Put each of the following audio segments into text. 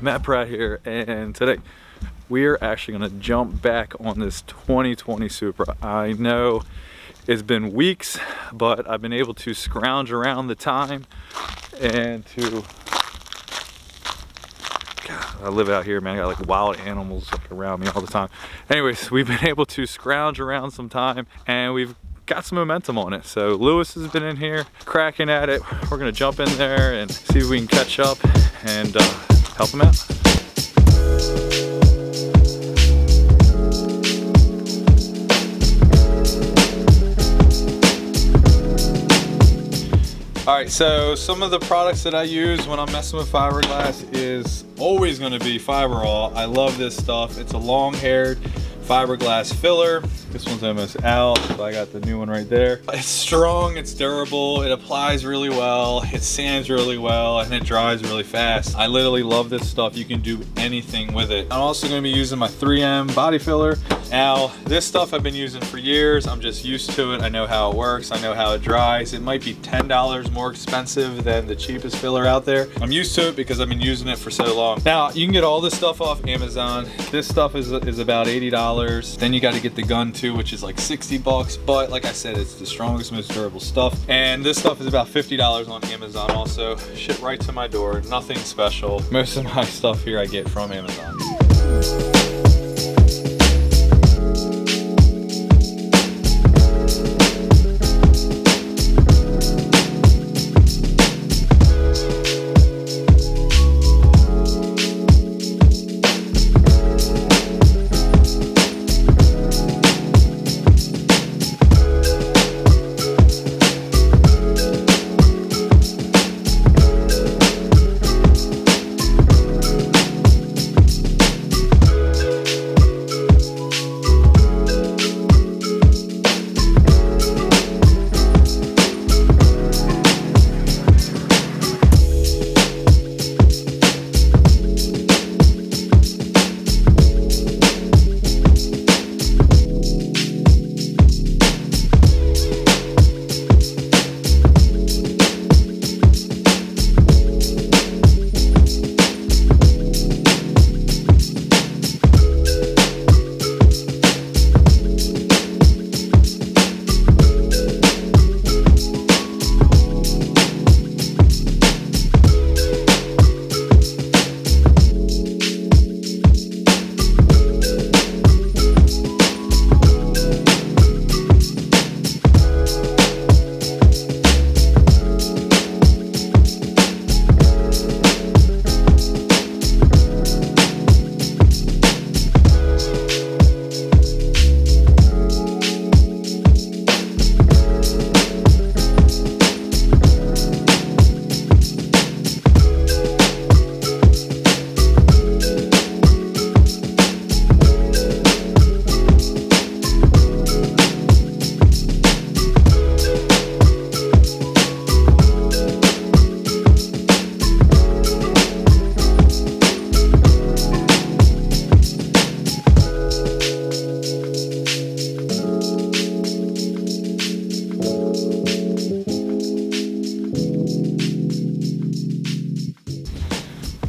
Matt Pratt here, and today we are actually going to jump back on this 2020 Supra. I know it's been weeks, but I've been able to scrounge around the time and to... God, I live out here, man. I got like wild animals like around me all the time. Anyways, we've been able to scrounge around some time and we've got some momentum on it. So Lewis has been in here cracking at it. We're gonna jump in there and see if we can catch up and help him out. All right, so some of the products that I use when I'm messing with fiberglass is always gonna be Fiberall. I love this stuff. It's a long-haired fiberglass filler. This one's almost out, so I got the new one right there. It's strong, it's durable, it applies really well, it sands really well, and it dries really fast. I literally love this stuff. You can do anything with it. I'm also gonna be using my 3M body filler. Now, this stuff I've been using for years. I'm just used to it. I know how it works. I know how it dries. It might be $10 more expensive than the cheapest filler out there. I'm used to it because I've been using it for so long. Now, you can get all this stuff off Amazon. This stuff is about $80. Then you got to get the gun too, which is like 60 bucks. But like I said, it's the strongest, most durable stuff. And this stuff is about $50 on Amazon also. Shipped right to my door. Nothing special. Most of my stuff here I get from Amazon.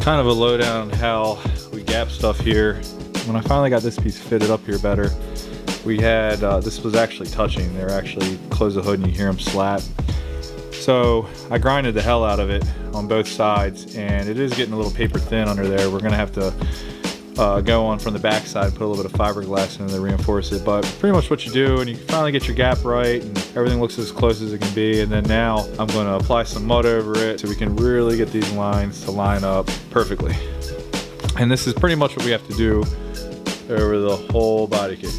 Kind of a lowdown on how we gap stuff here. When I finally got this piece fitted up here better, we had, this was actually touching. They're actually, close the hood and you hear them slap. So I grinded the hell out of it on both sides, and it is getting a little paper thin under there. We're gonna have to go on from the back side, put a little bit of fiberglass in there to reinforce it. But pretty much what you do, and you finally get your gap right and everything looks as close as it can be. And then now I'm gonna apply some mud over it so we can really get these lines to line up perfectly. And this is pretty much what we have to do over the whole body kit.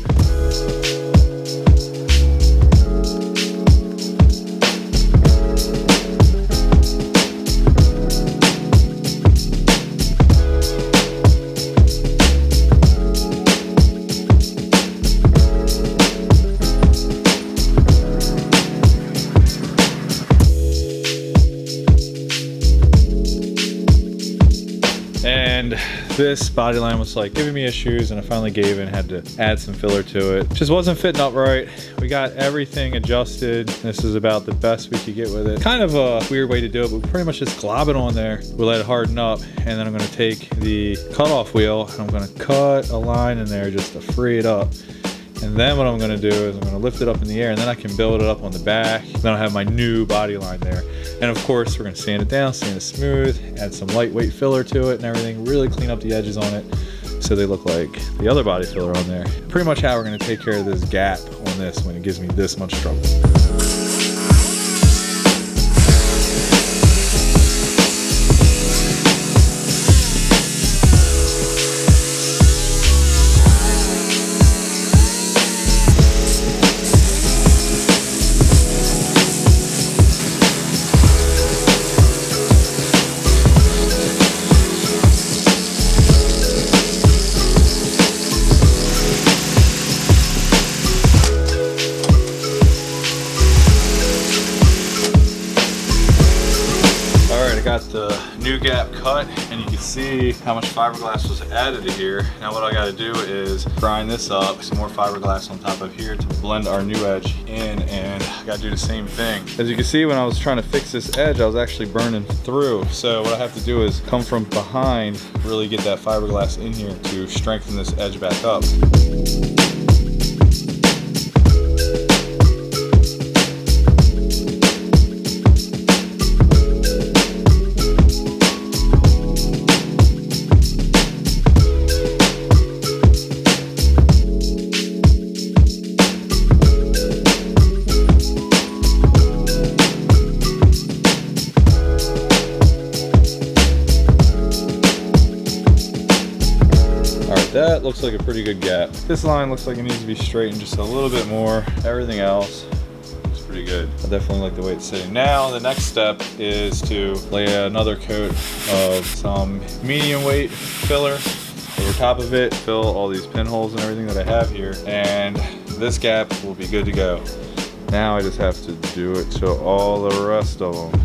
And this body line was like giving me issues, and I finally gave in, had to add some filler to it. Just wasn't fitting up right. We got everything adjusted. This is about the best we could get with it. Kind of a weird way to do it, but we pretty much just glob it on there. We let it harden up, and then I'm gonna take the cutoff wheel and I'm gonna cut a line in there just to free it up. And then what I'm gonna do is I'm gonna lift it up in the air, and then I can build it up on the back. Then I'll have my new body line there. And of course, we're gonna sand it down, sand it smooth, add some lightweight filler to it and everything, really clean up the edges on it so they look like the other body filler on there. Pretty much how we're gonna take care of this gap on this when it gives me this much trouble. Got the new gap cut, and you can see how much fiberglass was added to here. Now what I got to do is grind this up, some more fiberglass on top of here to blend our new edge in, and I got to do the same thing. As you can see, when I was trying to fix this edge, I was actually burning through. So what I have to do is come from behind, really get that fiberglass in here to strengthen this edge back up. That looks like a pretty good gap. This line looks like it needs to be straightened just a little bit more. Everything else is pretty good. I definitely like the way it's sitting. Now the next step is to lay another coat of some medium weight filler over top of it, fill all these pinholes and everything that I have here, and this gap will be good to go. Now I just have to do it to all the rest of them.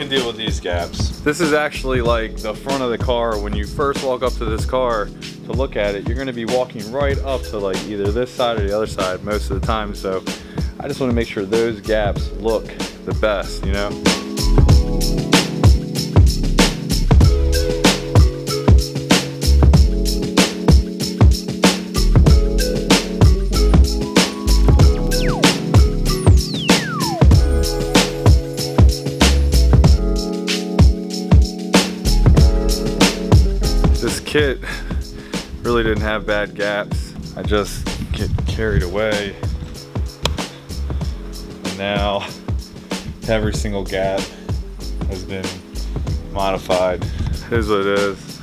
Deal with these gaps. This is actually like the front of the car. When you first walk up to this car to look at it, you're going to be walking right up to like either this side or the other side most of the time. So I just want to make sure those gaps look the best, you know? This kit really didn't have bad gaps. I just get carried away. And now every single gap has been modified. It is what it is.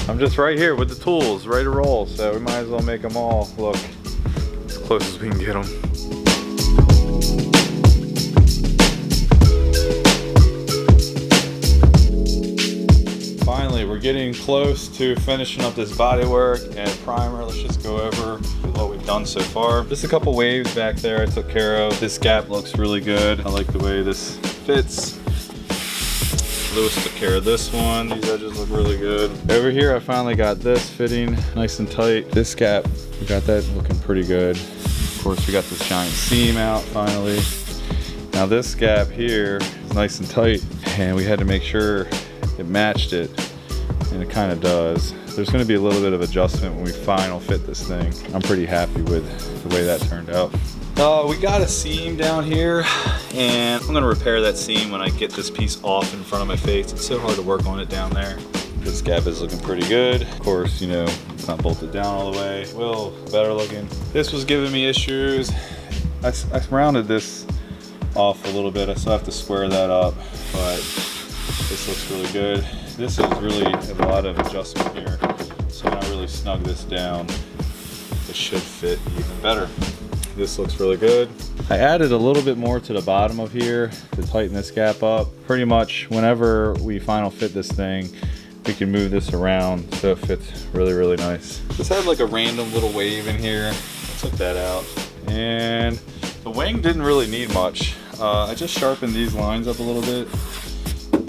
I'm just right here with the tools, ready to roll. So we might as well make them all look as close as we can get them. Finally, we're getting close to finishing up this bodywork and primer. Let's just go over what we've done so far. Just a couple waves back there I took care of. This gap looks really good. I like the way this fits. Lewis took care of this one. These edges look really good. Over here, I finally got this fitting nice and tight. This gap, we got that looking pretty good. Of course, we got this giant seam out finally. Now this gap here is nice and tight, and we had to make sure it matched it, and it kind of does. There's going to be a little bit of adjustment when we final fit this thing. I'm pretty happy with the way that turned out. We got a seam down here, and I'm going to repair that seam when I get this piece off in front of my face. It's so hard to work on it down there. This gap is looking pretty good. Of course, you know, it's not bolted down all the way. Well, better looking. This was giving me issues. I rounded this off a little bit. I still have to square that up, but this looks really good. This is really a lot of adjustment here. So when I really snug this down, it should fit even better. This looks really good. I added a little bit more to the bottom of here to tighten this gap up. Pretty much whenever we final fit this thing, we can move this around so it fits really, really nice. This had like a random little wave in here. I took that out. And the wing didn't really need much. I just sharpened these lines up a little bit.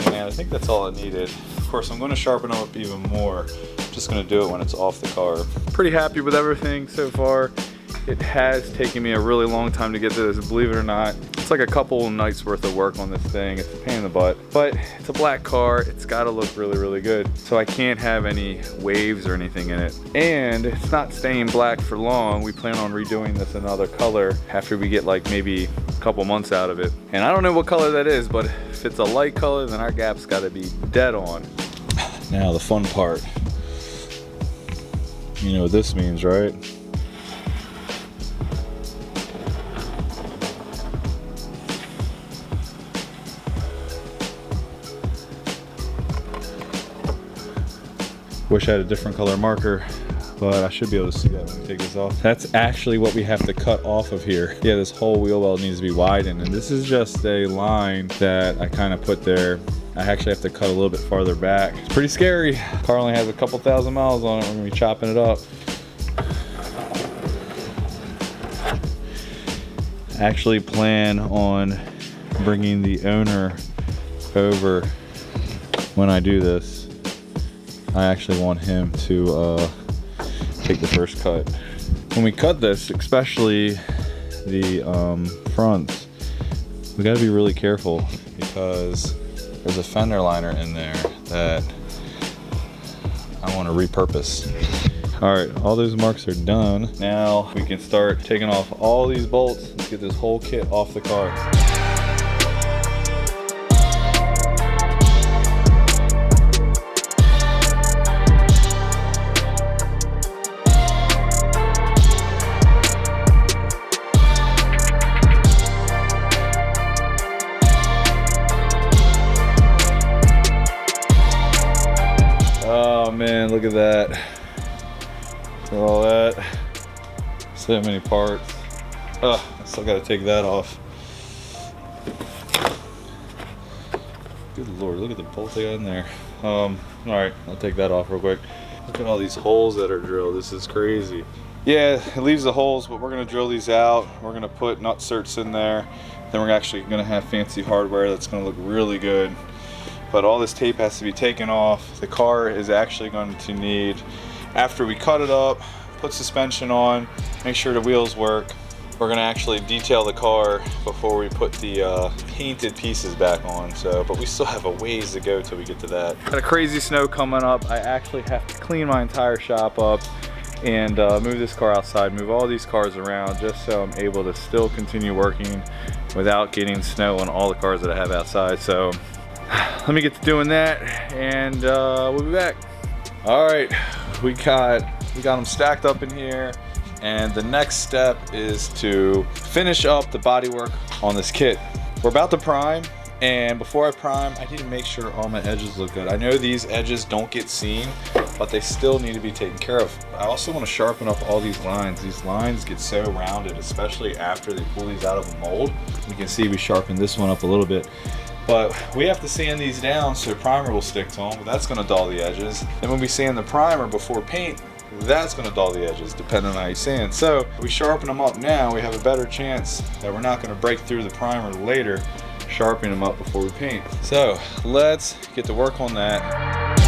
And I think that's all it needed. Of course, I'm going to sharpen them up even more. I'm just going to do it when it's off the car. Pretty happy with everything so far. It has taken me a really long time to get to this, believe it or not. It's like a couple nights worth of work on this thing. It's a pain in the butt, but it's a black car. It's gotta look really, really good. So I can't have any waves or anything in it. And it's not staying black for long. We plan on redoing this another color after we get like maybe a couple months out of it. And I don't know what color that is, but if it's a light color, then our gap's gotta be dead on. Now the fun part. You know what this means, right? Wish I had a different color marker, but I should be able to see that when we take this off. That's actually what we have to cut off of here. Yeah, this whole wheel well needs to be widened, and this is just a line that I kind of put there. I actually have to cut a little bit farther back. It's pretty scary. Car only has a couple thousand miles on it. We're gonna be chopping it up. I actually plan on bringing the owner over when I do this. I actually want him to take the first cut. When we cut this, especially the fronts, we gotta be really careful because there's a fender liner in there that I want to repurpose. All right, all those marks are done. Now we can start taking off all these bolts. Let's get this whole kit off the car. Oh man, look at that. Look at all that. So many parts. Oh, I still gotta take that off. Good Lord, look at the bolts they got in there. All right, I'll take that off real quick. Look at all these holes that are drilled. This is crazy. Yeah, it leaves the holes, but we're gonna drill these out. We're gonna put nut certs in there. Then we're actually gonna have fancy hardware that's gonna look really good. But all this tape has to be taken off. The car is actually going to need, after we cut it up, put suspension on, make sure the wheels work, we're gonna actually detail the car before we put the painted pieces back on. So, but we still have a ways to go till we get to that. Got a crazy snow coming up. I actually have to clean my entire shop up and move this car outside, move all these cars around just so I'm able to still continue working without getting snow on all the cars that I have outside. So let me get to doing that and we'll be back. All right, we got them stacked up in here, and the next step is to finish up the bodywork on this kit. We're about to prime, and before I prime, I need to make sure all my edges look good. I know these edges don't get seen, but they still need to be taken care of. I also want to sharpen up all these lines. These lines get so rounded, especially after they pull these out of the mold. You can see we sharpened this one up a little bit. But we have to sand these down so primer will stick to them, but that's gonna dull the edges. And when we sand the primer before paint, that's gonna dull the edges depending on how you sand. So if we sharpen them up now, we have a better chance that we're not gonna break through the primer later, sharpening them up before we paint. So let's get to work on that.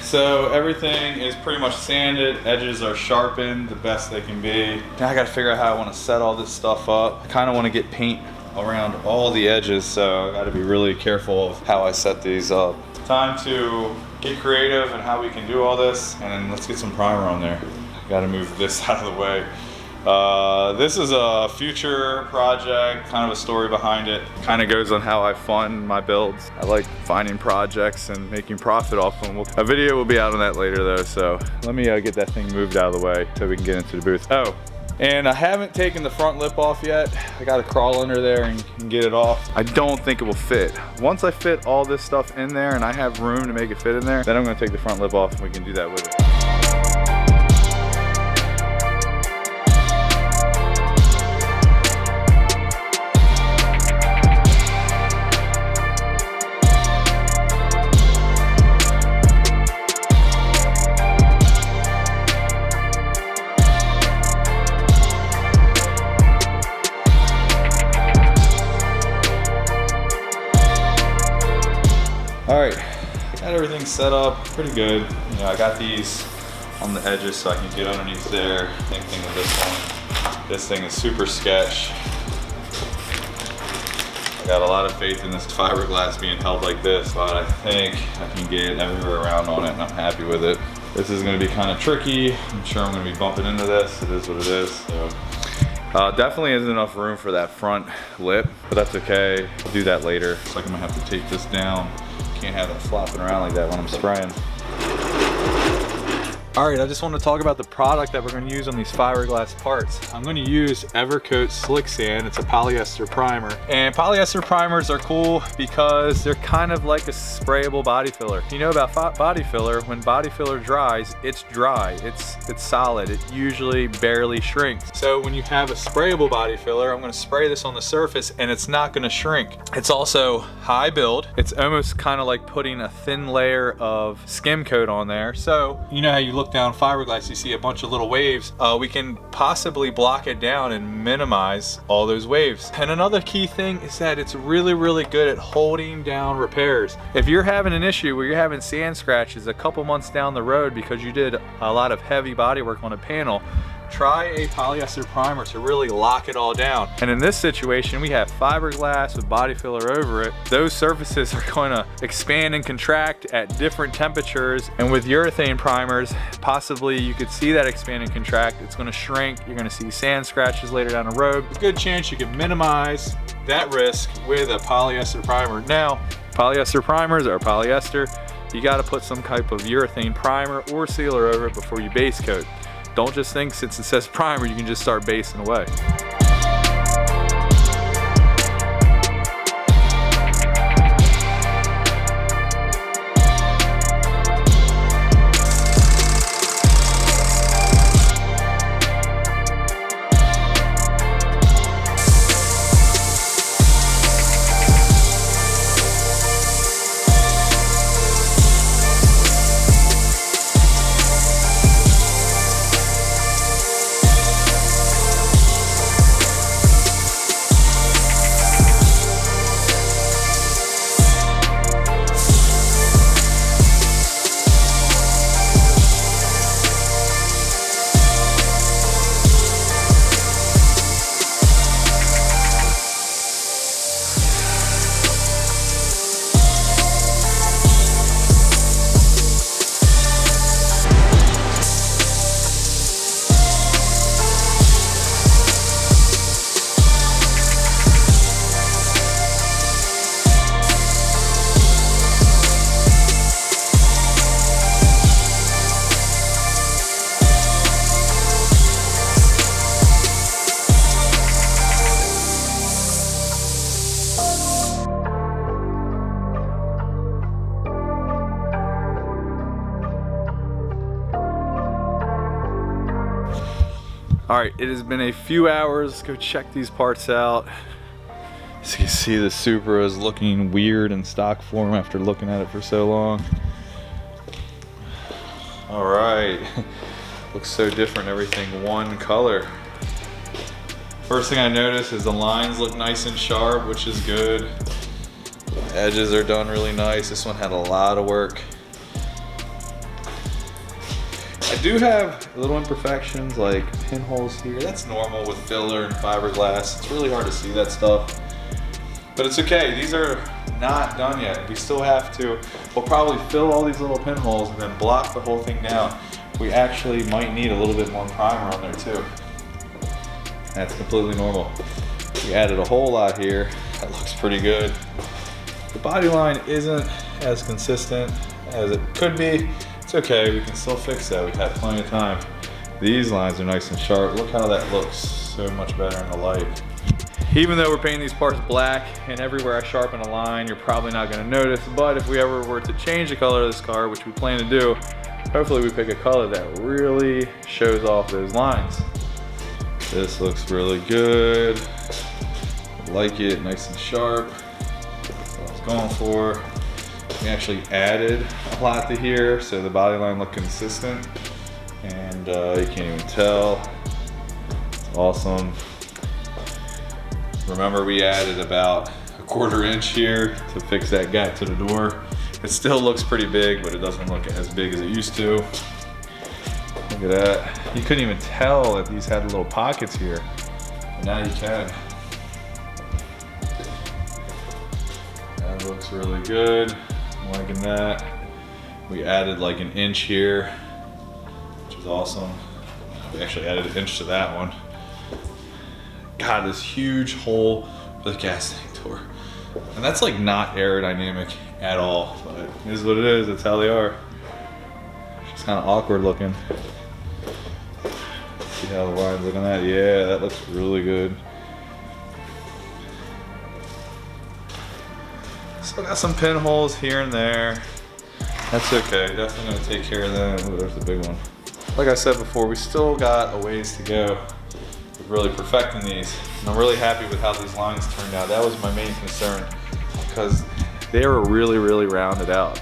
So everything is pretty much sanded. Edges are sharpened the best they can be. Now I gotta figure out how I wanna set all this stuff up. I kinda wanna get paint around all the edges, so I gotta be really careful of how I set these up. Time to get creative and how we can do all this, and then let's get some primer on there. I gotta move this out of the way. This is a future project, kind of a story behind it. Kind of goes on how I fund my builds. I like finding projects and making profit off them. A video will be out on that later though, so let me get that thing moved out of the way so we can get into the booth. Oh, and I haven't taken the front lip off yet. I gotta crawl under there and get it off. I don't think it will fit. Once I fit all this stuff in there and I have room to make it fit in there, then I'm gonna take the front lip off and we can do that with it. All right, got everything set up pretty good. You know, I got these on the edges so I can get underneath there. Same thing with this one. This thing is super sketch. I got a lot of faith in this fiberglass being held like this, but I think I can get everywhere around on it and I'm happy with it. This is gonna be kind of tricky. I'm sure I'm gonna be bumping into this. It is what it is. So. Definitely isn't enough room for that front lip, but that's okay. I'll do that later. It's like I'm gonna have to take this down. Can't have it flopping around like that when I'm spraying. All right, I just want to talk about the product that we're going to use on these fiberglass parts. I'm going to use Evercoat Slick Sand. It's a polyester primer. And polyester primers are cool because they're kind of like a sprayable body filler. You know about body filler, when body filler dries, it's dry. It's solid. It usually barely shrinks. So when you have a sprayable body filler, I'm going to spray this on the surface and it's not going to shrink. It's also high build. It's almost kind of like putting a thin layer of skim coat on there. So you know how you look down fiberglass, you see a bunch of little waves. We can possibly block it down and minimize all those waves. And another key thing is that it's really, really good at holding down repairs. If you're having an issue where you're having sand scratches a couple months down the road because you did a lot of heavy body work on a panel, try a polyester primer to really lock it all down. And in this situation, we have fiberglass with body filler over it. Those surfaces are going to expand and contract at different temperatures. And with urethane primers, possibly you could see that expand and contract. It's going to shrink. You're going to see sand scratches later down the road. There's a good chance you can minimize that risk with a polyester primer. Now, polyester primers are polyester. You got to put some type of urethane primer or sealer over it before you base coat. Don't just think since it says primer, you can just start basing away. All right, it has been a few hours. Let's go check these parts out. As you can see, the Supra is looking weird in stock form after looking at it for so long. All right, looks so different, everything one color. First thing I noticed is the lines look nice and sharp, which is good. The edges are done really nice. This one had a lot of work. I do have little imperfections like pinholes here. That's normal with filler and fiberglass. It's really hard to see that stuff, but it's okay. These are not done yet. We still have to, we'll probably fill all these little pinholes and then block the whole thing down. We actually might need a little bit more primer on there too. That's completely normal. We added a whole lot here. That looks pretty good. The body line isn't as consistent as it could be. It's okay, we can still fix that. We've had plenty of time. These lines are nice and sharp. Look how that looks so much better in the light. Even though we're painting these parts black and everywhere I sharpen a line, you're probably not gonna notice, but if we ever were to change the color of this car, which we plan to do, hopefully we pick a color that really shows off those lines. This looks really good. I like it, nice and sharp. That's what I was going for. We actually added a lot to here so the body line looked consistent, and you can't even tell. It's awesome. Remember, we added about a 1/4 inch here to fix that gap to the door. It still looks pretty big, but it doesn't look as big as it used to. Look at that. You couldn't even tell that these had little pockets here. But now you can. That looks really good. I'm liking that. We added like an inch here, which is awesome. We actually added an inch to that one. God, this huge hole for the gas tank door. And that's like not aerodynamic at all, but it is what it is. That's how they are. It's kind of awkward looking. See how the lines look on that? Yeah, that looks really good. Still got some pinholes here and there. That's okay, definitely gonna take care of them. Ooh, there's the big one. Like I said before, we still got a ways to go with really perfecting these. And I'm really happy with how these lines turned out. That was my main concern, because they were really, really rounded out.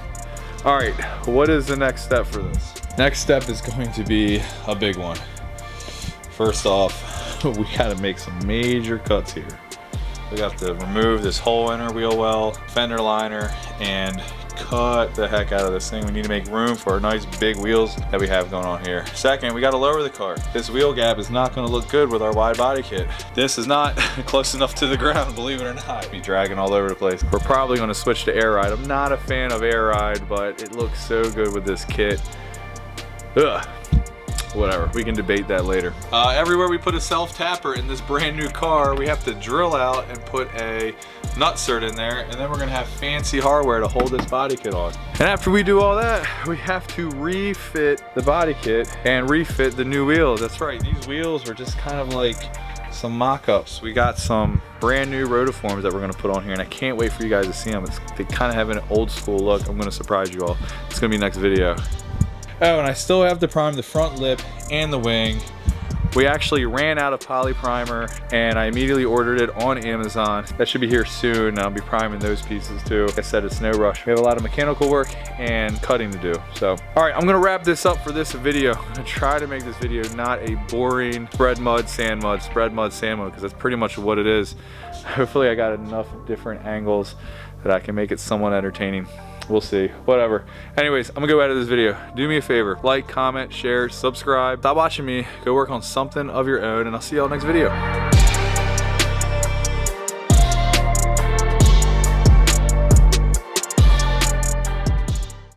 All right, what is the next step for this? Next step is going to be a big one. First off, we gotta make some major cuts here. We got to remove this whole inner wheel well, fender liner, and cut the heck out of this thing. We need to make room for our nice big wheels that we have going on here. Second, we got to lower the car. This wheel gap is not going to look good with our wide body kit. This is not close enough to the ground, believe it or not. Be dragging all over the place. We're probably going to switch to air ride. I'm not a fan of air ride, but it looks so good with this kit. Ugh. Whatever, we can debate that later. Everywhere we put a self-tapper in this brand new car, we have to drill out and put a nutsert in there, and then we're gonna have fancy hardware to hold this body kit on. And after we do all that, we have to refit the body kit and refit the new wheels. That's right, these wheels were just kind of like some mock-ups. We got some brand new rotiforms that we're gonna put on here, and I can't wait for you guys to see them. They kind of have an old school look. I'm gonna surprise you all. It's gonna be next video. Oh, and I still have to prime the front lip and the wing. We actually ran out of poly primer, and I immediately ordered it on Amazon. That should be here soon. I'll be priming those pieces too. Like I said, it's no rush. We have a lot of mechanical work and cutting to do. So, all right, I'm gonna wrap this up for this video. I'm gonna try to make this video not a boring spread mud, sand mud, spread mud, sand mud, because that's pretty much what it is. Hopefully I got enough different angles that I can make it somewhat entertaining. We'll see, whatever. Anyways, I'm gonna go edit this video. Do me a favor, like, comment, share, subscribe. Stop watching me, go work on something of your own, and I'll see y'all next video.